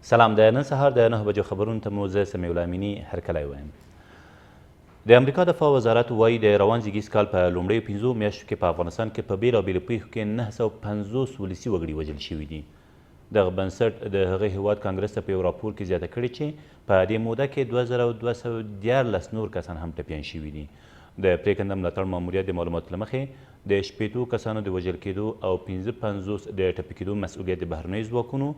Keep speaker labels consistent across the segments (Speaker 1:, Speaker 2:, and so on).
Speaker 1: سلام، د نن سهار د 9 بجو خبرونو ته مو زه سمیع الله امیني هرکلی وایم. د امریکا دفاع وزارت وایي د روان زیږیز کال په لومړیو 5 میاشتو کې په افغانستان کې په بېلابېلو پیښو کې 950 ولسي وګړي وژل شوي دي. دغه بنسټ د هغه هیواد کانګرس ته په یو راپور کې زیاته کړې چې په دې موده کې 2214 نور کسان هم ټپیان شوي دي. د پرېکنده ملاتړ ماموریت د معلوماتو له مخې د 80 کسانو د وژل کېدو او 55 د ټپي کېدو مسؤلیت د بهرنیو ځواکونو،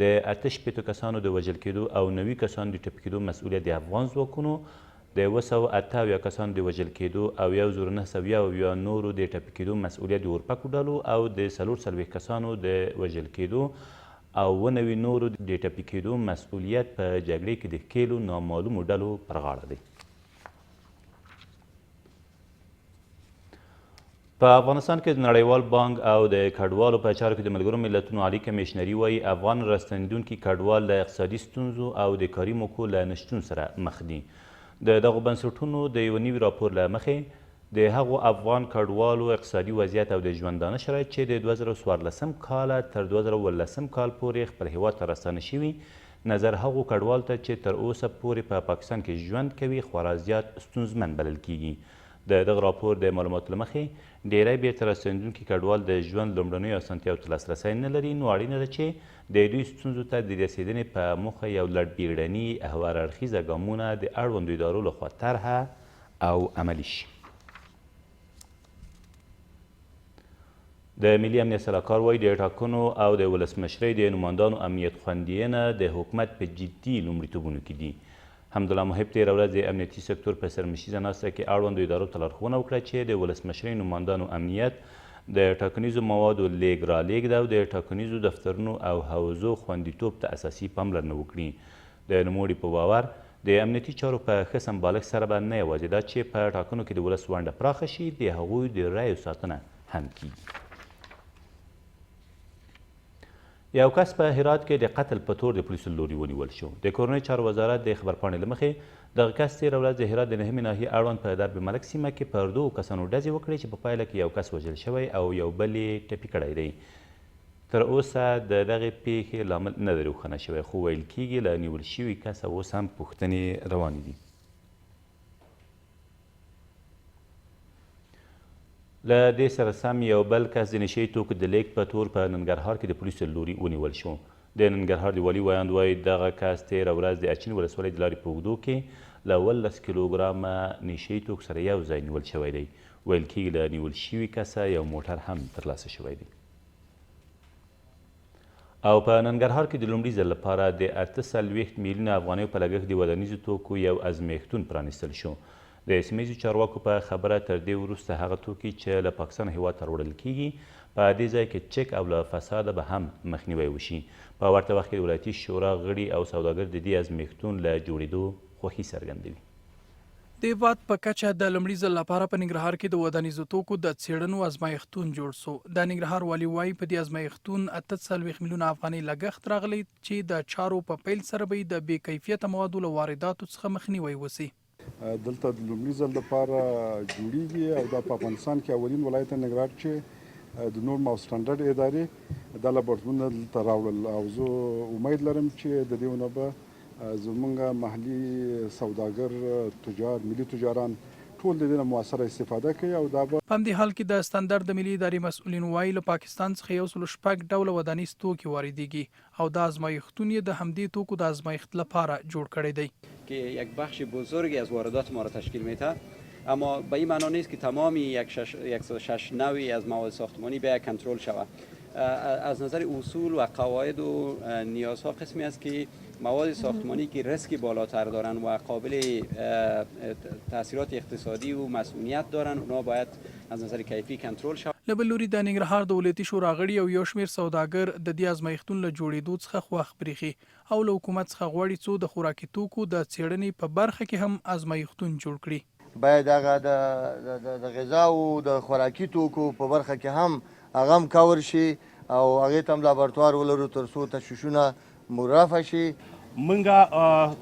Speaker 1: د 88 کسانو د وژل کېدو او 90 کسانو د ټپي کېدو مسؤلیت د افغان ځواکونو، د 178 کسانو د وژل کېدو او 1970 نورو د ټپي کېدو مسؤلیت د اورپکو ډلو او د 40 کسانو د وژل کېدو او 90 نورو د ټپي کېدو مسؤلیت په جګړې کې د ښکېلو نامعلومو ډلو پر غاړه دی. په افغانستان کې د نړیوال بانک او د کډوالو په چارو کې د ملګرو ملتونو عالي کمیشنري وایي افغان راستنېدونکي کډوال له اقتصادي ستونزو او د کاري موقعو له نشتون سره مخ دي. د دغو بنسټونو د یو نوي راپور له مخې د هغو افغان کډوالو اقتصادي وضعیت او د ژوندانه شرایط چې د 2014 کاله تر 2018 کال پورې خپل هیواد ته راستانه شوي نظر هغو کډوالو ته چې تر اوسه پورې په پاکستان کې ژوند کوي خورا زیات ستونزمن بلل کیږي. د دغه راپور د معلوماتو له مخې ډیری بیرته راستنېدونکي کډوال د ژوند لومړنیو اسانتیاوو ته لاسرسی نه لري، نو اړینه ده چې د دوی ستونزو ته د رسېدنې په موخه یو لړ بیړني او هر اړخیزه ګامونه د اړوندو ادارو لخوا طرحه او عملي شي. د ملي امنیت سلاکار وایي د ټاکنو او د ولسمشرۍ د نمایندانو امنیت خوندیینه د حکومت په جدي لومړیتوبونو کې دي. حمدالله محب تېره ورځ د امنیتي سکتور په سرمشیزه ناسته کې اړوندو ادارو ته لارښوونه وکړه چې د ولسمشرۍ نمایندانو امنیت د ټاکنیزو موادو لیږد رالېږد او د ټاکنیزو دفترونو او حوزو خوندیتوب ته اساسي پاملرنه وکړي. د نوموړي په باور د امنیتي چارو په ښه سمبالښت سره به نه یوازې دا چې په ټاکنو کې د ولس ونډه پراخه شي، د هغوی د رایو ساتنه هم کیږي. یو کس په هرات کې د قتل په تور د پولیسو له لوري ونیول شو. د کورنۍ چارو وزارت د خبرپاڼې له مخې دغه کس تېره ورځ د هرات د 9مې ناحیې اړوند په درب ملک سیمه کې پر 2 کسانو ډزې وکړې چې په پایله کې یو کس وژل شوی او یو بل یې ټپي کړی دی. تر اوسه د دغې پیښې لامل نه دی روښانه شوی، خو ویل کېږي له نیول شوي کسه اوس هم پوښتنې روانې دي. له دې سره سم یو بل کس د نشهیي توکو د لیږد په تور په ننګرهار کې د پولیسو له لوري ونیول شو. د ننګرهار د والي ویاند وایي دغه کس تېره ورځ د اچین ولسوالۍ د لارې په اوږدو کې له 18 کیلوګرامه نشهیي توکو سره یو ځای نیول شوی دی. ویل کېږي له نیول شوي کسه یو موټر هم ترلاسه شوی دی. او په ننګرهار کې د لومړي ځل لپاره د 48 میلیونه افغانیو په لګښت د ودانیزو توکو یو ازمېښتون پرانیستل شو. د سیمه ییزو چارواکو په خبره تر دې وروسته هغه توکي چې له پاکستان هیواد ته راوړل کیږي په دې ځای کې چک او له فساده به هم مخنیوی وشي. په ورته وخت کې د ولایتي شورا غړي او سوداګر د دې ازمېښتون له جوړېدو خوښي څرګندوي.
Speaker 2: د هیواد په کچه د لومړي ځل لپاره په ننګرهار کې د ودانیزو توکو د څېړنو ازمایښتون جوړ سو. د ننګرهار والي وایي په دې ازمایښتون 48 میلیونه افغانۍ لګښت راغلی چې د چارو په پیل سره به د بې کیفیته موادو له وارداتو څخه مخنیوی وسي.
Speaker 3: دلته د لومړي ځل لپاره جوړیږي او دا په افغانستان کې اولین ولایت ننګرهار چې د نورم او سټنډرډ ادارې دا لابراتوارونه دلته راوړل او زه امید لرم چې د دې نه به زموږ محلي سوداګر تجار ملي تجاران ټول د دې نه مؤثره استفاده کوي او دا به
Speaker 2: په همدې حال کې د سټنډرډ د ملي ادارې مسؤلین وایي له پاکستان څخه 106 ډوله ودانیز توکي واردېږي او دا ازمایښتون یې د همدې توکو د ازمایښت لپاره جوړ کړی دی.
Speaker 4: که یک بخش بزرگی از واردات ما را تشکیل میده، اما به این معنا نیست که تمامی 106 نوعی از مواد ساختمانی به کنترل شود. از نظر اصول و قواعد و نیازها قسمی است که مواد ساختمانی که ریسک بالاتر دارن و قابل تاثیرات اقتصادی و مسئولیت دارن اونا باید از نظر کیفی کنترل شود.
Speaker 2: له بل لوري د ننګرهار د ولایتي شورا غړي او یو شمېر سوداګر د دې ازمایښتون له جوړېدو څخه خوښ برېښي او له حکومت څخه غواړي څو د خوراکي توکو د څېړنې په برخه کې هم ازمایښتون جوړ کړي.
Speaker 5: باید هغه د غذا او د خوراکي توکو په برخه کې هم هغه هم کور شي او هغې ته هم لابراتوار ولرو تر څو تشویشونه مرفع شي.
Speaker 6: منګه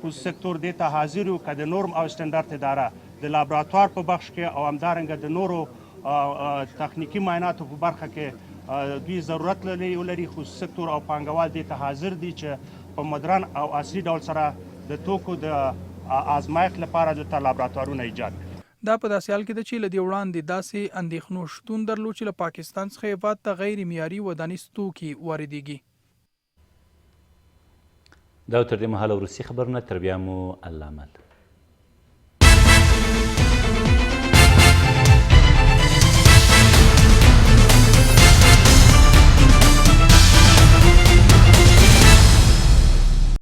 Speaker 6: خصوصي سکتور دې ته حاضر یو که د نورم او سټنډرډ اداره د لابراتوار په بخش کې او همدارنګه د نورو تخنیکی معایناتو په برخه کې دوی ضرورت ولري. خصوصي سکتور او پانګوال دې ته حاضر دي چې په مدرن او عصري ډول سره د توکو د آزمایښت لپاره دلته لابراتوارونه ایجاد کړي.
Speaker 2: دا په داسې حال کې ده چې له دې وړاندې داسې اندېښنو شتون درلود چې له پاکستان څخه هېواد ته غیر معیاري ودانیز توکي واردېږي.
Speaker 1: دا تر دې مهاله وروستي خبرونه، تر بیا مو الله امان.